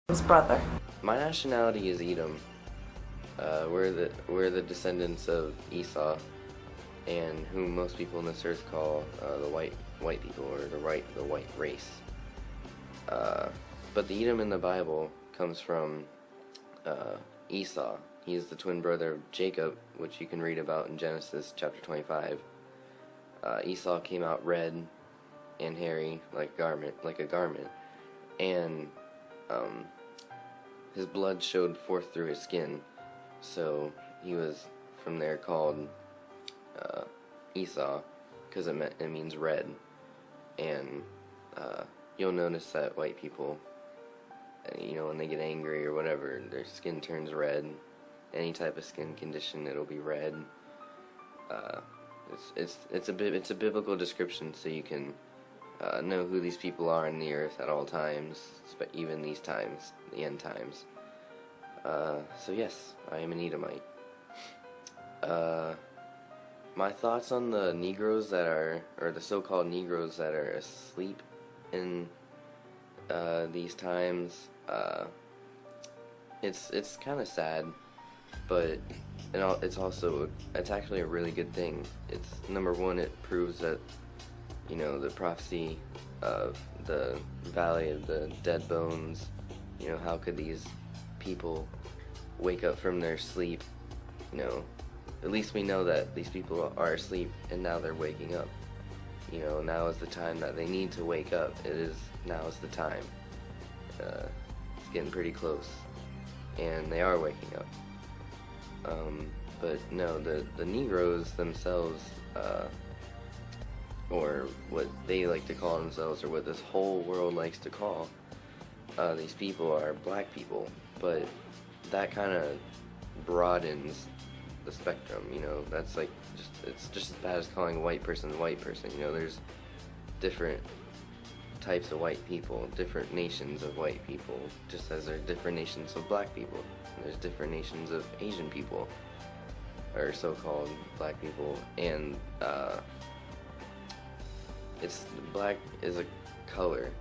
His brother. My nationality is Edom. We're the descendants of Esau, and whom most people on this earth call the white people, or the white race. But the Edom in the Bible comes from Esau. He's the twin brother of Jacob, which you can read about in Genesis chapter 25. Esau came out red and hairy like a garment, and his blood showed forth through his skin, so he was from there called Esau, because it means red. And you'll notice that white people, when they get angry or whatever, their skin turns red. Any type of skin condition, it'll be red. It's a biblical description, so you can know who these people are in the earth at all times, but even these times, the end times. So yes, I am an Edomite. My thoughts on the negroes or the so-called negroes that are asleep in these times, it's kind of sad, but it's actually a really good thing. It's, number one, it proves that the prophecy of the valley of the dead bones, how could these people wake up from their sleep? At least we know that these people are asleep and now they're waking up. Now is the time that they need to wake up. Now is the time. It's getting pretty close, and they are waking up. But no, the negroes themselves, or what they like to call themselves, or what this whole world likes to call these people, are black people. But that kind of broadens the spectrum. That's like it's just as bad as calling a white person a white person. There's different types of white people, different nations of white people, just as there are different nations of black people. There's different nations of Asian people, or so-called black people, and black is a color.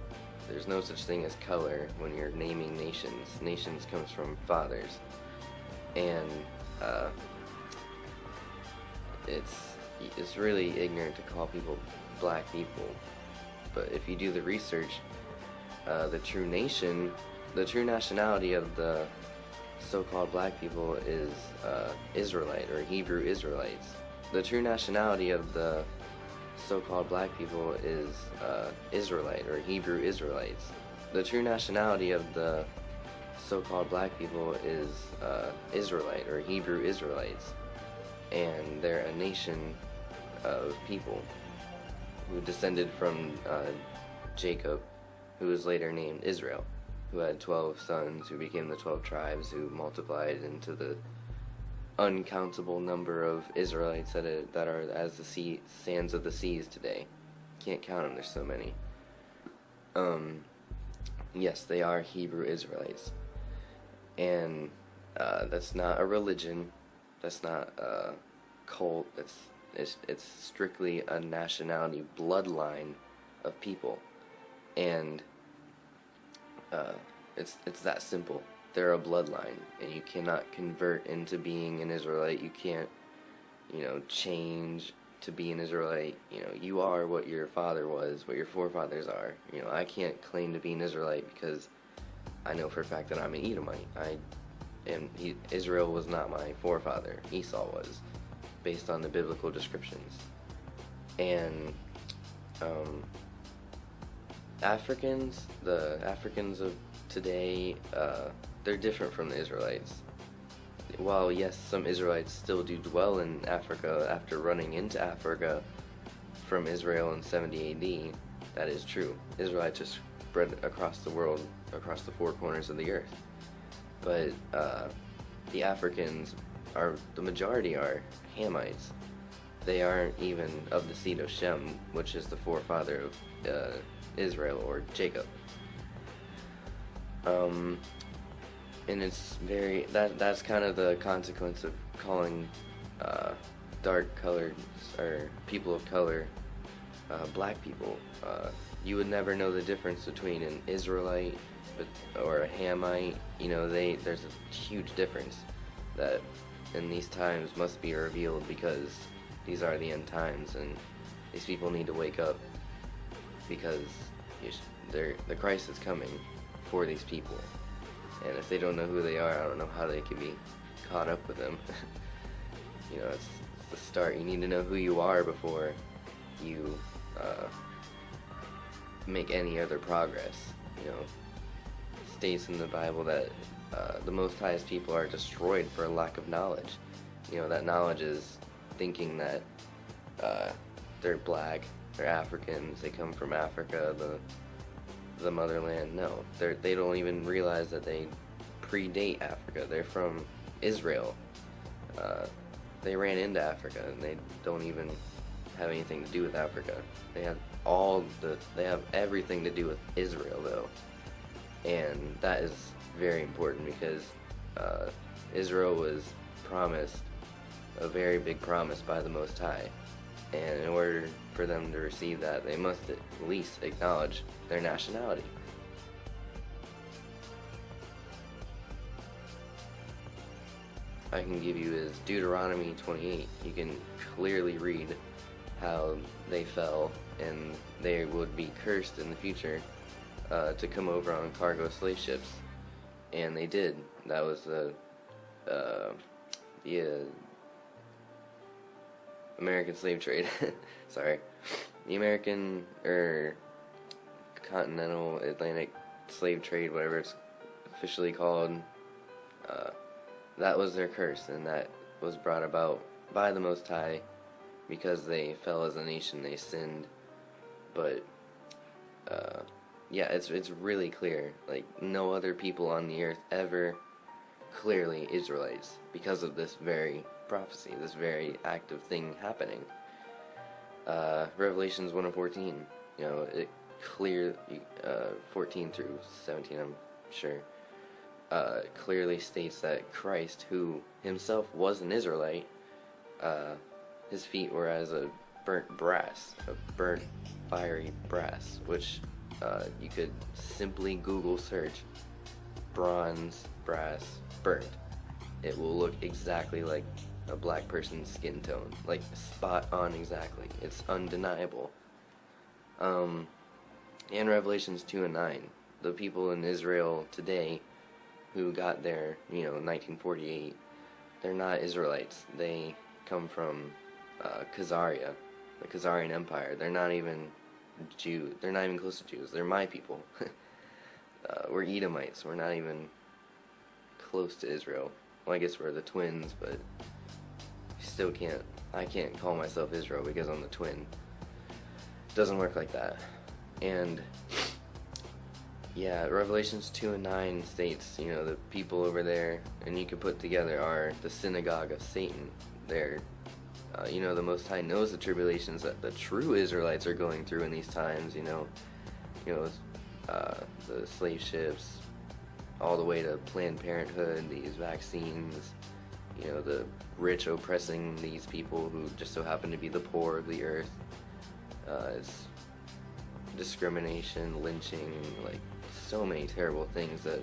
There's no such thing as color when you're naming nations. Nations comes from fathers, and it's really ignorant to call people black people. But if you do the research, the true nationality of the so-called black people is Israelite, or Hebrew Israelites. The true nationality of the so-called black people is Israelite, or Hebrew Israelites. The true nationality of the so-called black people is Israelite, or Hebrew Israelites. And they're a nation of people who descended from Jacob, who was later named Israel, who had 12 sons, who became the 12 tribes, who multiplied into the uncountable number of Israelites that are as the sands of the seas today. Can't count them, there's so many. Yes, they are Hebrew Israelites. And that's not a religion, that's not a cult, it's strictly a nationality, bloodline of people. And it's that simple. They're a bloodline, and you cannot convert into being an Israelite. You can't, change to be an Israelite. You are what your father was, what your forefathers are. I can't claim to be an Israelite because I know for a fact that I'm an Edomite. Israel was not my forefather. Esau was, based on the biblical descriptions. And the Africans of today, they're different from the Israelites. While yes, some Israelites still do dwell in Africa after running into Africa from Israel in 70 AD, that is true. Israelites are spread across the world, across the four corners of the earth. But the Africans the majority are Hamites. They aren't even of the seed of Shem, which is the forefather of Israel, or Jacob. And it's that's kind of the consequence of calling dark colored, or people of color, black people. You would never know the difference between an Israelite or a Hamite, there's a huge difference that in these times must be revealed, because these are the end times, and these people need to wake up, because the Christ is coming for these people, and if they don't know who they are, I don't know how they can be caught up with them. It's the start. You need to know who you are before you make any other progress. States in the Bible that the Most High's people are destroyed for a lack of knowledge. That knowledge is thinking that they're black, they're Africans, they come from Africa, the motherland. No, they don't even realize that they predate Africa. They're from Israel. They ran into Africa, and they don't even have anything to do with Africa. They have everything to do with Israel, though, and that is very important, because Israel was promised a very big promise by the Most High, and in order for them to receive that, they must at least acknowledge their nationality. I can give you is Deuteronomy 28. You can clearly read how they fell, and they would be cursed in the future to come over on cargo slave ships, and they did. That was the American slave trade. Sorry, the American or continental Atlantic slave trade, whatever it's officially called. That was their curse, and that was brought about by the Most High because they fell as a nation. They sinned, but yeah, it's really clear. Like, no other people on the earth ever clearly Israelites, because of this very prophecy, this very active thing happening. Revelations 1:14, it clear 14 through 17, I'm sure, clearly states that Christ, who himself was an Israelite, his feet were as a burnt brass, a burnt fiery brass, which you could simply Google search bronze, brass, burnt. It will look exactly like a black person's skin tone, like spot on exactly. It's undeniable. In Revelations 2 and 9, the people in Israel today who got there, 1948, they're not Israelites. They come from Khazaria, the Khazarian Empire. They're not even Jews. They're not even close to Jews. They're my people. We're Edomites. We're not even close to Israel. Well, I guess we're the twins, but I can't call myself Israel because I'm the twin. It doesn't work like that. And yeah, Revelations 2 and 9 states, the people over there, and you can put together, are the synagogue of Satan. They're, the Most High knows the tribulations that the true Israelites are going through in these times, the slave ships, all the way to Planned Parenthood, these vaccines, the rich oppressing these people who just so happen to be the poor of the earth. It's discrimination, lynching, like so many terrible things that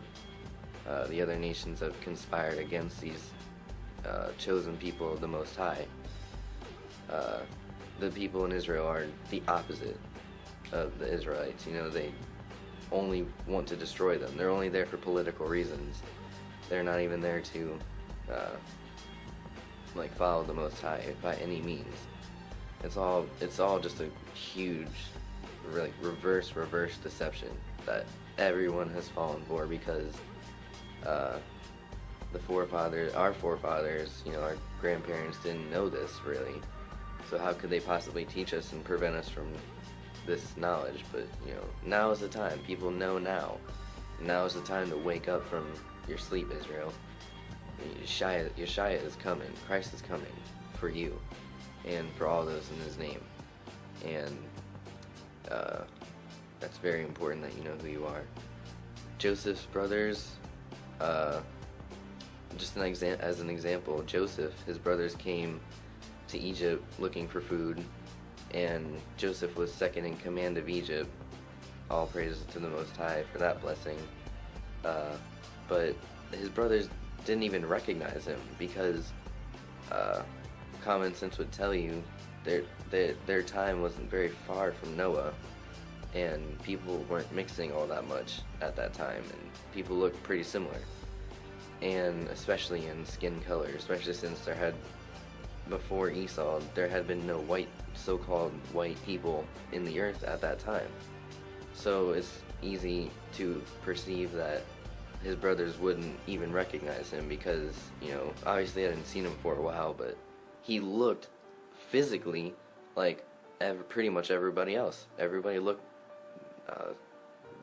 the other nations have conspired against these chosen people of the Most High. The people in Israel are the opposite of the Israelites. They only want to destroy them. They're only there for political reasons. They're not even there to follow the Most High by any means. It's all just a huge reverse deception that everyone has fallen for, because our forefathers, our grandparents didn't know this really. So how could they possibly teach us and prevent us from this knowledge? But now is the time. People know now. Now is the time to wake up from your sleep, Israel. Yashaya is coming. Christ is coming for you and for all those in his name. And that's very important that you know who you are. Joseph's brothers, just as an example, Joseph, his brothers came to Egypt looking for food, and Joseph was second in command of Egypt. All praises to the Most High for that blessing. but his brothers didn't even recognize him because common sense would tell you their time wasn't very far from Noah, and people weren't mixing all that much at that time, and people looked pretty similar, and especially in skin color, especially since before Esau, there had been no so-called white people in the earth at that time. So it's easy to perceive that his brothers wouldn't even recognize him because, obviously I hadn't seen him for a while, but he looked physically like pretty much everybody else. Everybody looked,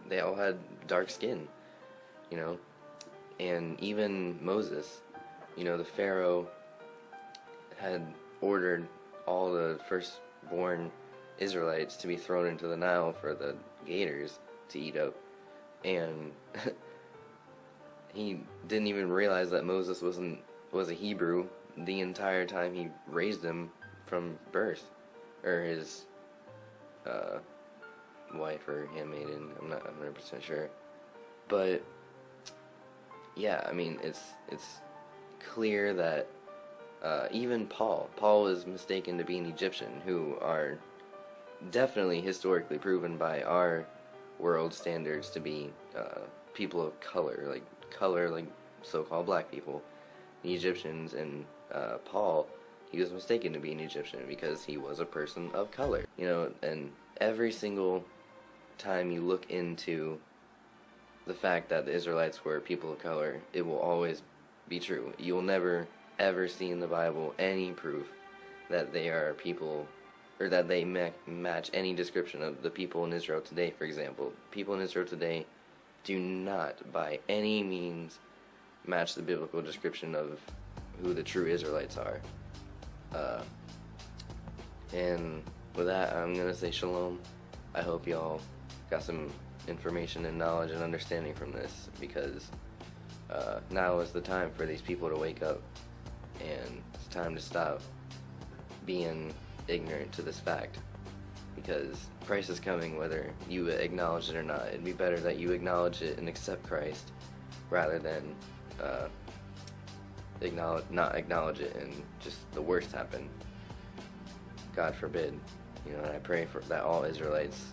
they all had dark skin, and even Moses, the Pharaoh had ordered all the firstborn Israelites to be thrown into the Nile for the gators to eat up, and he didn't even realize that Moses was a Hebrew the entire time he raised him from birth, or his wife or handmaiden. I'm not 100% sure, but yeah, I mean it's clear that even Paul was mistaken to be an Egyptian, who are definitely historically proven by our world standards to be people of color, like so-called black people. The Egyptians, and Paul, he was mistaken to be an Egyptian because he was a person of color. And every single time you look into the fact that the Israelites were people of color, it will always be true. You'll never ever see in the Bible any proof that they are people, or that they match any description of the people in Israel today. For example, people in Israel today do not by any means match the biblical description of who the true Israelites are. And with that, I'm going to say shalom. I hope y'all got some information and knowledge and understanding from this, because now is the time for these people to wake up, and it's time to stop being ignorant to this fact, because Christ is coming whether you acknowledge it or not. It'd be better that you acknowledge it and accept Christ rather than not acknowledge it and just the worst happen. God forbid. And I pray that all Israelites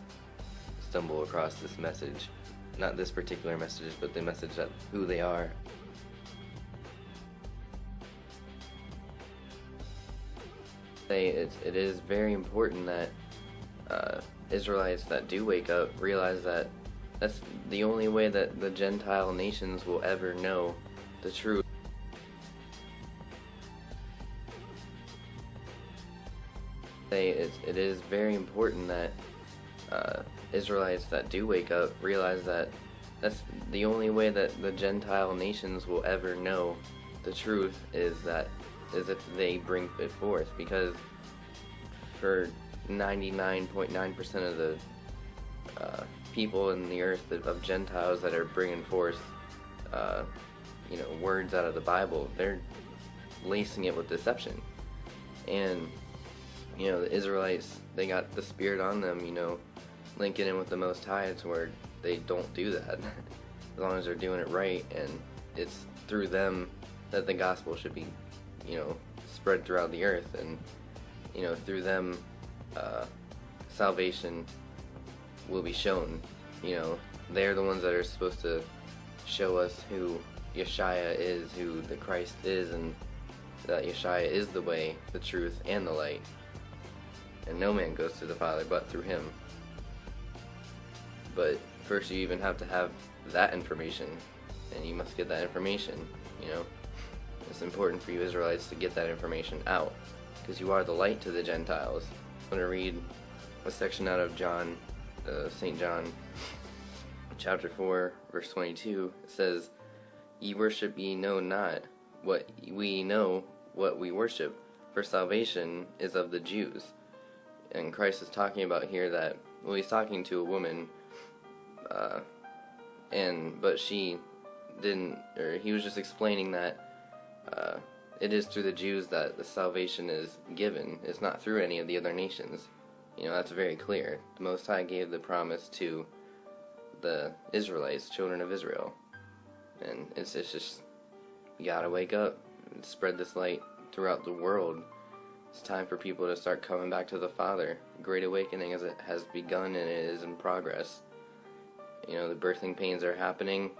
stumble across this message, not this particular message, but the message that who they are. It is very important that Israelites that do wake up realize that that's the only way that the Gentile nations will ever know the truth. It is very important that Israelites that do wake up realize that that's the only way that the Gentile nations will ever know the truth is if they bring it forth, because for 99.9% of the people in the earth of Gentiles that are bringing forth words out of the Bible, they're lacing it with deception. And the Israelites, they got the Spirit on them, linking in with the Most High, to where they don't do that as long as they're doing it right, and it's through them that the gospel should be spread throughout the earth, and through them salvation will be shown. They're the ones that are supposed to show us who Yashaya is, who the Christ is, and that Yashaya is the way, the truth, and the light, and no man goes to the Father but through him. But first you even have to have that information, and you must get that information. It's important for you Israelites to get that information out, because you are the light to the Gentiles. I'm going to read a section out of John, St. John, chapter 4, verse 22. It says, "Ye worship ye know not what we know what we worship, for salvation is of the Jews." And Christ is talking about here that, he's talking to a woman, but she didn't, or he was just explaining that it is through the Jews that the salvation is given. It's not through any of the other nations. That's very clear. The Most High gave the promise to the Israelites, children of Israel. And it's just, you gotta wake up and spread this light throughout the world. It's time for people to start coming back to the Father. Great awakening has begun, and it is in progress. You know, the birthing pains are happening,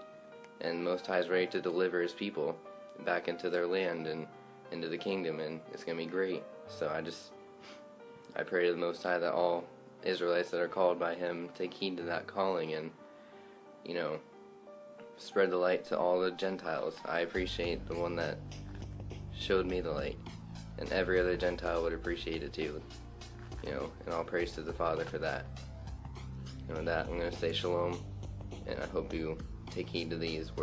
and Most High is ready to deliver His people back into their land and into the kingdom, and it's gonna be great. So I pray to the Most High that all Israelites that are called by Him take heed to that calling, and, you know, spread the light to all the Gentiles. I appreciate the one that showed me the light, and every other Gentile would appreciate it too. You know, and all praise to the Father for that. And with that, I'm going to say shalom, and I hope you take heed to these words.